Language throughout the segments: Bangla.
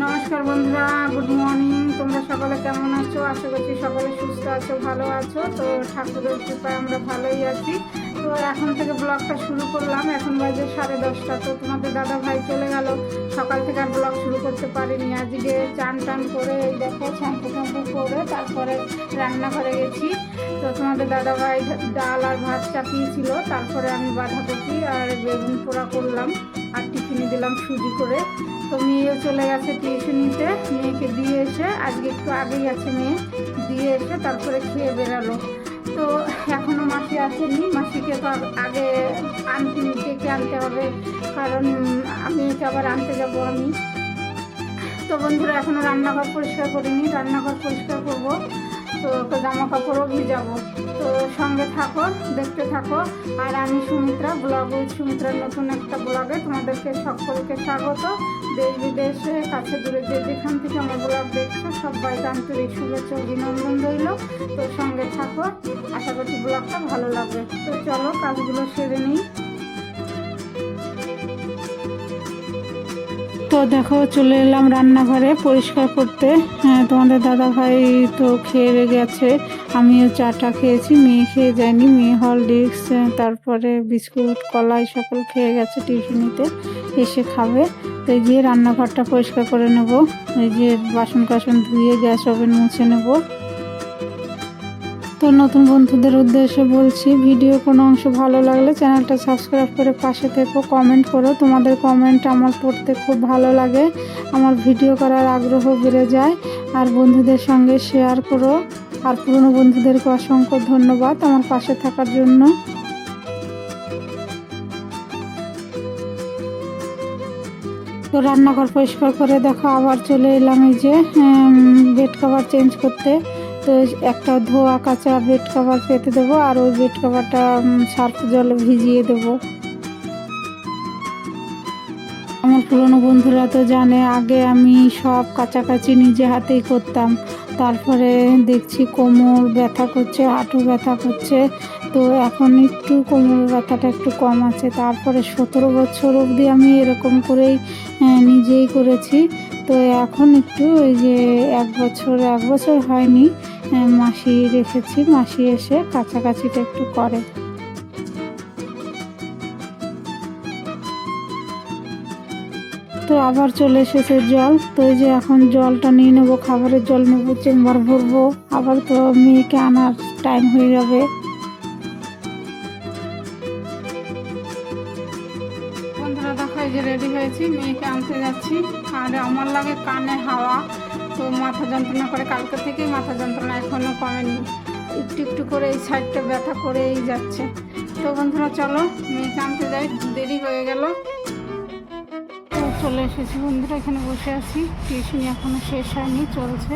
নমস্কার বন্ধুরা, গুড মর্নিং। তোমরা সকলে কেমন আছো? আশা করছি সকলে সুস্থ আছো, ভালো আছো। তো ঠাকুরের কৃপায় আমরা ভালোই আছি। তো এখন থেকে ব্লগটা শুরু করলাম। এখন বাজে 10:30। তো তোমাদের দাদা ভাই চলে গেল, সকাল থেকে আর ব্লগ শুরু করতে পারিনি। আজকে চান টান করে এই দেখো শ্যাম্পু করে তারপরে রান্নাঘরে গেছি। তো তোমাদের দাদা ভাই ডাল আর ভাত চাপিয়েছিল, তারপরে আমি বাঁধাকপি আর বেগুন পোড়া করলাম আর টিফিনে দিলাম সুজি করে। তো মেয়েও চলে গেছে টিউশনিতে, মেয়েকে দিয়ে এসে আজকে একটু আগেই আছে, মেয়ে দিয়ে এসে তারপরে খেয়ে বেরালো। তো এখনও মাসি আসেনি, মাসিকে তো আগে ডেকে আনতে হবে, কারণ মেয়েকে আবার আনতে যাব আমি। তো বন্ধুরা এখনও রান্নাঘর পরিষ্কার করিনি, রান্নাঘর পরিষ্কার করব। তো জামা কাপড়ও ভিজাবো। তো সঙ্গে থাকো, দেখতে থাকো। আর আমি সুমিত্রা, ব্লগ উইথ সুমিত্রার নতুন একটা ব্লগে তোমাদেরকে সকলকে স্বাগত। দেশ বিদেশে কাছে দূরে যে যেখান থেকে আমার ব্লগ দেখছো সবাইকে আন্তরিক শুভেচ্ছা অভিনন্দন রইল। তো সঙ্গে থাকো, আশা করছি ব্লগটা ভালো লাগবে। তো চলো কাজগুলো সেরে নিই। তো দেখো চলে এলাম রান্নাঘরে পরিষ্কার করতে। হ্যাঁ, তোমাদের দাদা ভাই তো খেয়ে গেছে, আমিও চাটা খেয়েছি, মেয়ে খেয়ে যায়নি। মেয়ে হরলিক্স তারপরে বিস্কুট কলাই সকল খেয়ে গেছে, টিউশনিতে এসে খাবে। তো এই যে রান্নাঘরটা পরিষ্কার করে নেব, এই যে বাসন কাসন ধুয়ে গ্যাস ওভেন মুছে নেব। তো নতুন বন্ধুদের উদ্দেশ্যে বলছি, ভিডিও কোনো অংশ ভালো লাগলে চ্যানেলটা সাবস্ক্রাইব করে পাশে থেকো, কমেন্ট করো। তোমাদের কমেন্ট আমার পড়তে খুব ভালো লাগে, আমার ভিডিও করার আগ্রহ বেড়ে যায়। আর বন্ধুদের সঙ্গে শেয়ার করো। আর পুরনো বন্ধুদেরকে অসংখ্য ধন্যবাদ আমার পাশে থাকার জন্য। তো রান্নাঘর পরিষ্কার করে দেখো আবার চলে এলাম এই যে বেড কভার চেঞ্জ করতে। তো একটা ধোয়া কাঁচা বেড কভার পেতে দেবো, আর ওই বেড কভারটা সার্ফ জলে ভিজিয়ে দেবো। আমার পুরনো বন্ধুরা তো জানে, আগে আমি সব কাছাকাছি নিজে হাতেই করতাম। তারপরে দেখছি কোমর ব্যথা করছে, হাঁটু ব্যথা করছে। তো এখন একটু কোমর ব্যথাটা একটু কম আছে। তারপরে 17 বছর অবধি আমি এরকম করেই নিজেই করেছি। তো এখন একটু ওই যে এক বছর হয়নি, মাসি রেখেছি, মাসি এসে কাছাকাছিটা একটু করে। তো আবার চলে এসেছে জল। তো এই যে এখন জলটা নিয়ে নেবো, খাবারের জল নেবো, চেম্বার ভরবো। আবার তো মেয়েকে আনার টাইম হয়ে যাবে। বন্ধুরা দেখো এই যে রেডি হয়েছি, মেয়েকে আনতে যাচ্ছি। আর আমার লাগে কানে হাওয়া, তো মাথা যন্ত্রণা করে, কালকে থেকেই মাথা যন্ত্রণা, এখনও কমেনি। একটু একটু করে এই সাইডটা ব্যথা করেই যাচ্ছে। তো বন্ধুরা চলো মেয়েকে আনতে যাই, দেরি হয়ে গেল। চলে এসেছি বন্ধুরা, এখানে বসে আছি, টিউশনি এখনো শেষ হয়নি, চলছে।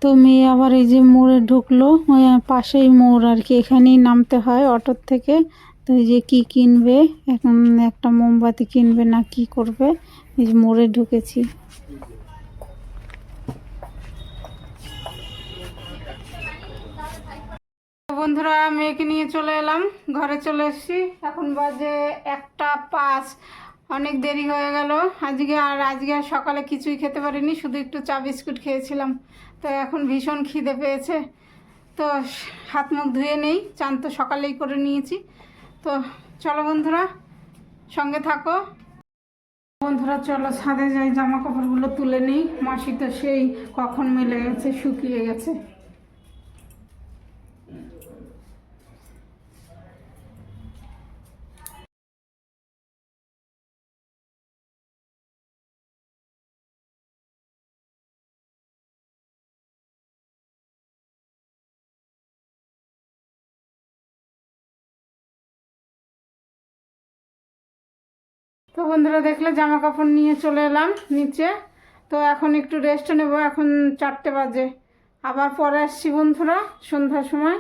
তো মেয়ে আবার এই যে মোড়ে ঢুকলো, পাশেই মোড় আর কি, এখানেই নামতে হয় অটোর থেকে। তো এই যে কি কিনবে এখন, একটা মোমবাতি কিনবে না কি করবে, এই যে মোড়ে ঢুকেছি। বন্ধুরা মেয়েকে নিয়ে চলে এলাম, ঘরে চলে এসেছি। এখন বাজে 1:05, অনেক দেরি হয়ে গেল আজকে। আর সকালে কিছুই খেতে পারিনি, শুধু একটু চা বিস্কুট খেয়েছিলাম। তো এখন ভীষণ খিদে পেয়েছে। তো হাত মুখ ধুয়ে নেই, চান তো সকালেই করে নিয়েছি। তো চলো বন্ধুরা সঙ্গে থাকো। বন্ধুরা চলো ছাদে যাই, জামা কাপড়গুলো তুলে নিই। মাসি তো সেই কখন মেলে গেছে, শুকিয়ে গেছে। তো বন্ধুরা দেখলে জামা কাপড় নিয়ে চলে এলাম নিচে। তো এখন একটু রেস্ট নেব, এখন 4টে বাজে। আবার পরে আসছি বন্ধুরা সন্ধ্যার সময়।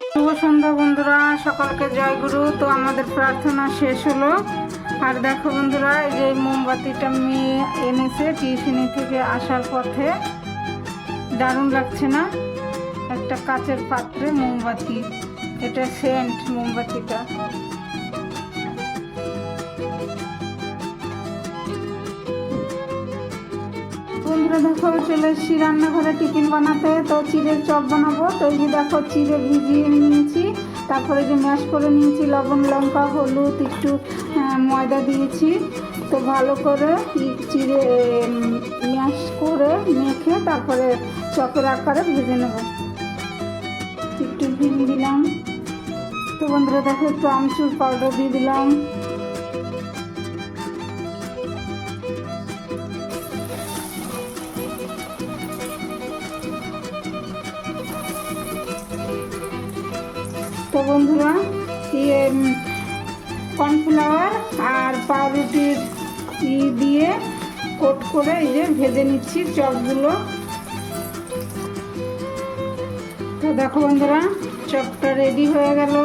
শুভ সন্ধ্যা বন্ধুরা, সকলকে জয় গুরু। তো আমাদের প্রার্থনা শেষ হলো। আর দেখো বন্ধুরা এই যে মোমবাতিটা মেয়ে এনেছে টিউশনি থেকে আসার পথে, দারুণ লাগছে না? একটা কাচের পাত্রে মোমবাতি, এটা সেন্ট মোমবাতিটা। বন্ধুরা দেখো চলে এসেছি রান্নাঘরে টিফিন বানাতে। তো চিড়ের চপ বানাবো। তো এই যে দেখো চিড়ে ভিজিয়ে নিয়েছি, তারপরে যে ম্যাশ করে নিয়েছি, লবণ লঙ্কা হলুদ একটু ময়দা দিয়েছি। তো ভালো করে চিড়ে ম্যাশ করে মেখে তারপরে চপের আকারে ভেজে নেব। একটু হিং দিলাম। তো বন্ধুরা দেখো একটু আমচুর পাউডার দিয়ে দিলাম। তো বন্ধুরা কর্নফ্লাওয়ার আর পাউরুটির দিয়ে কোট করে এই যে ভেজে নিচ্ছি চপগুলো। তো দেখো বন্ধুরা চপটা রেডি হয়ে গেল,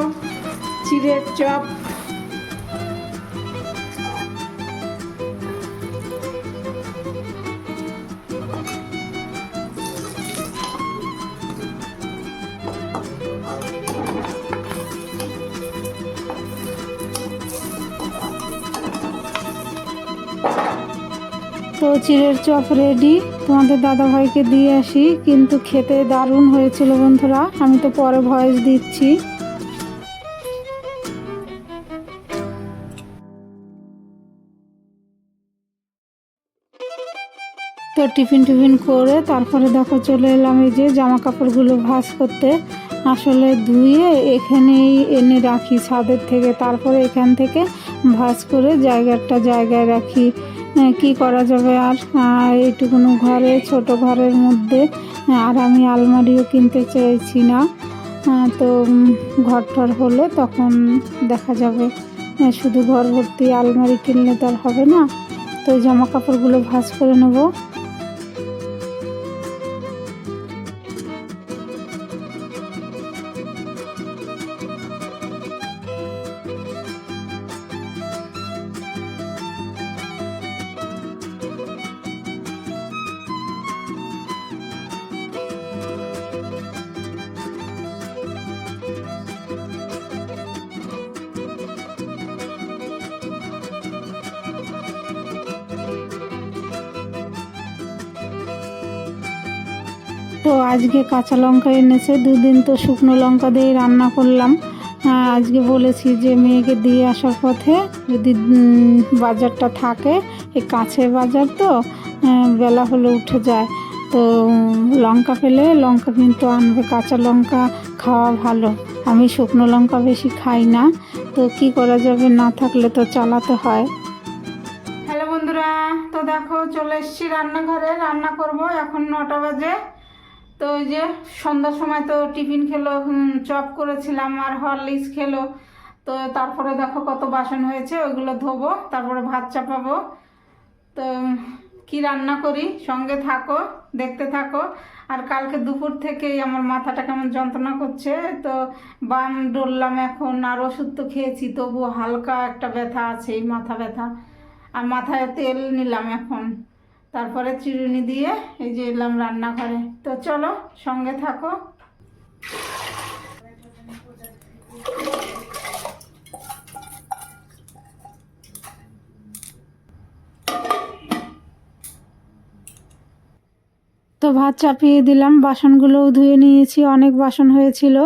চিড়ের চপ। তো চিড়ের চপ রেডি, তোমাদের দাদাভাইকে দিয়ে আসি। কিন্তু খেতে দারুণ হয়েছিল বন্ধুরা, আমি তো পরে ভয়েস দিচ্ছি। তো টিফিন করে তারপরে দেখো চলে এলাম এই যে জামা কাপড়গুলো ভাঁজ করতে। আসলে ধুয়ে এখানেই এনে রাখি ছাদের থেকে, তারপরে এখান থেকে ভাঁজ করে জায়গায় রাখি। কি করা যাবে আর, এইটুকুনো ঘরে ছোট ঘরের মধ্যে আর আমি আলমারিও কিনতে চাইছি না। তো ঘর হলে তখন দেখা যাবে, শুধু ঘর ভর্তি আলমারি কিনলে তো আর হবে না। তো জামা কাপড়গুলো ভাঁজ করে নেবো। তো আজকে কাঁচা লঙ্কা এনেছে, দুদিন তো শুকনো লঙ্কা দিয়ে রান্না করলাম। আজকে বলেছি যে মেয়েকে দিয়ে আসার পথে যদি বাজারটা থাকে, এই কাছের বাজার তো বেলা হলে উঠে যায়, তো লঙ্কা পেলে লঙ্কা কিন্তু আনবে। কাঁচা লঙ্কা খাওয়া ভালো, আমি শুকনো লঙ্কা বেশি খাই না। তো কি করা যাবে, না থাকলে তো চালাতে হয়। হ্যালো বন্ধুরা, তো দেখো চলে এসেছি রান্নাঘরে, রান্না করব। এখন 9টা বাজে। তো ওই যে সন্ধ্যার সময় তো টিফিন খেলো, চপ করেছিলাম আর হরলিক্স খেলো। তো তারপরে দেখো কত বাসন হয়েছে, ওইগুলো ধোবো, তারপরে ভাত চাপাবো। তো কি রান্না করি সঙ্গে থাকো, দেখতে থাকো। আর কালকে দুপুর থেকেই আমার মাথাটা কেমন যন্ত্রণা করছে। তো বাম ডললাম এখন, আর ওষুধ তো খেয়েছি, তবু হালকা একটা ব্যথা আছে, এই মাথা ব্যথা। আর মাথায় তেল নিলাম এখন, তারপরে চিরুনি দিয়ে এই যে এলাম রান্নাঘরে। তো চলো সঙ্গে থাকো। তো ভাত চাপিয়ে দিলাম, বাসনগুলোও ধুয়ে নিয়েছি, অনেক বাসন হয়েছিল,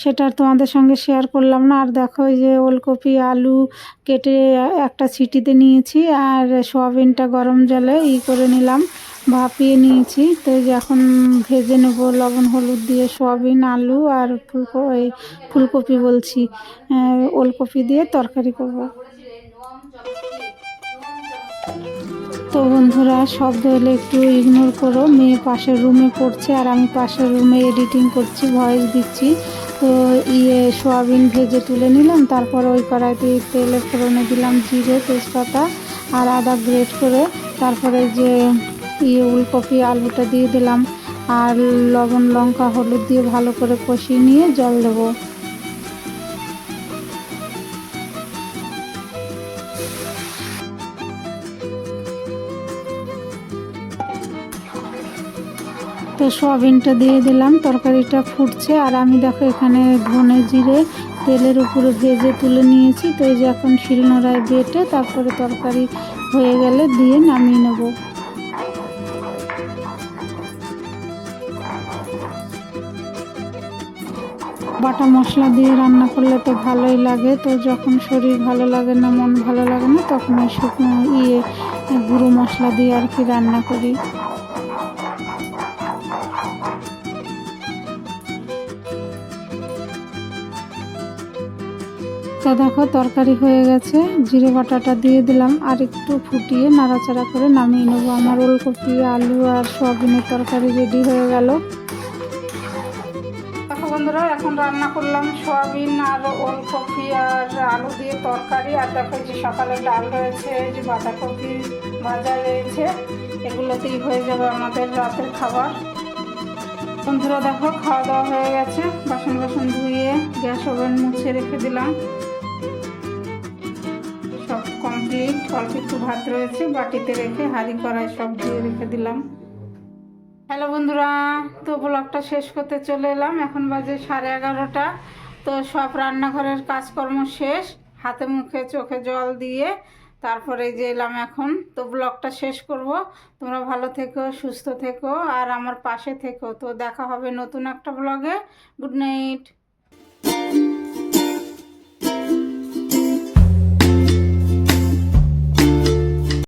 সেটা আর তোমাদের সঙ্গে শেয়ার করলাম না। আর দেখো এই যে ওলকপি আলু কেটে একটা সিটিতে নিয়েছি, আর সোয়াবিনটা গরম জলে করে নিলাম, ভাপিয়ে নিয়েছি। তো এই যে এখন ভেজে নেব লবণ হলুদ দিয়ে সোয়াবিন আলু আর ফুলকপি বলছি, ওলকপি দিয়ে তরকারি করব। তো বন্ধুরা শব্দ হলে একটু ইগনোর করো, মেয়ে পাশের রুমে পড়ছে আর আমি পাশের রুমে এডিটিং করছি, ভয়েস দিচ্ছি। তো সোয়াবিন ভেজে তুলে নিলাম, তারপর ওই কড়াইতে তেলে ফোড়নে দিলাম জিরে তেজপাতা আর আদা গ্রেট করে, তারপরে যে ওলকপি আলুটা দিয়ে দিলাম, আর লবণ লঙ্কা হলুদ দিয়ে ভালো করে কষিয়ে নিয়ে জল দেবো। তো সোয়াবিনটা দিয়ে দিলাম, তরকারিটা ফুটছে, আর আমি দেখো এখানে ধনে জিরে তেলের উপরে ভেজে তুলে নিয়েছি। তো এই যে এখন শিলনোড়ায় বেটে তারপরে তরকারি হয়ে গেলে দিয়ে নামিয়ে নেব। বাটা মশলা দিয়ে রান্না করলে তো ভালোই লাগে। তো যখন শরীর ভালো লাগে না, মন ভালো লাগে না, তখন ওই শুকনো গুঁড়ো মশলা দিয়ে আর কি রান্না করি। তো দেখো তরকারি হয়ে গেছে, জিরে বাটাটা দিয়ে দিলাম আর একটু ফুটিয়ে নাড়াচাড়া করে নামিয়ে নেবো। আমার ওলকপি, আলু আর সয়াবিনের তরকারি রেডি হয়ে গেল। দেখো বন্ধুরা, এখন রান্না করলাম সয়াবিন আর ওলকপি আর আলু দিয়ে তরকারি। আর দেখো যে সকালে ডাল রয়েছে, যে বাঁধাকপি ভাজা রয়েছে, এগুলোতেই হয়ে যাবে আমাদের রাতের খাবার। বন্ধুরা দেখো খাওয়া দাওয়া হয়ে গেছে, বাসন বাসন ধুয়ে গ্যাস ওভেন মুছে রেখে দিলাম, সব কমপ্লিট। অল্প একটু ভাত রয়েছে বাটিতে রেখে, হাঁড়ি কড়াই সব ধুয়ে রেখে দিলাম। হ্যালো বন্ধুরা, তো ব্লগটা শেষ করতে চলে এলাম। এখন বাজে 11:30। তো সব রান্নাঘরের কাজকর্ম শেষ, হাতে মুখে চোখে জল দিয়ে তারপরে যে এলাম এখন। তো ব্লগটা শেষ করব। তোমরা ভালো থেকো, সুস্থ থেকো আর আমার পাশে থেকো। তো দেখা হবে নতুন একটা ব্লগে। Good night.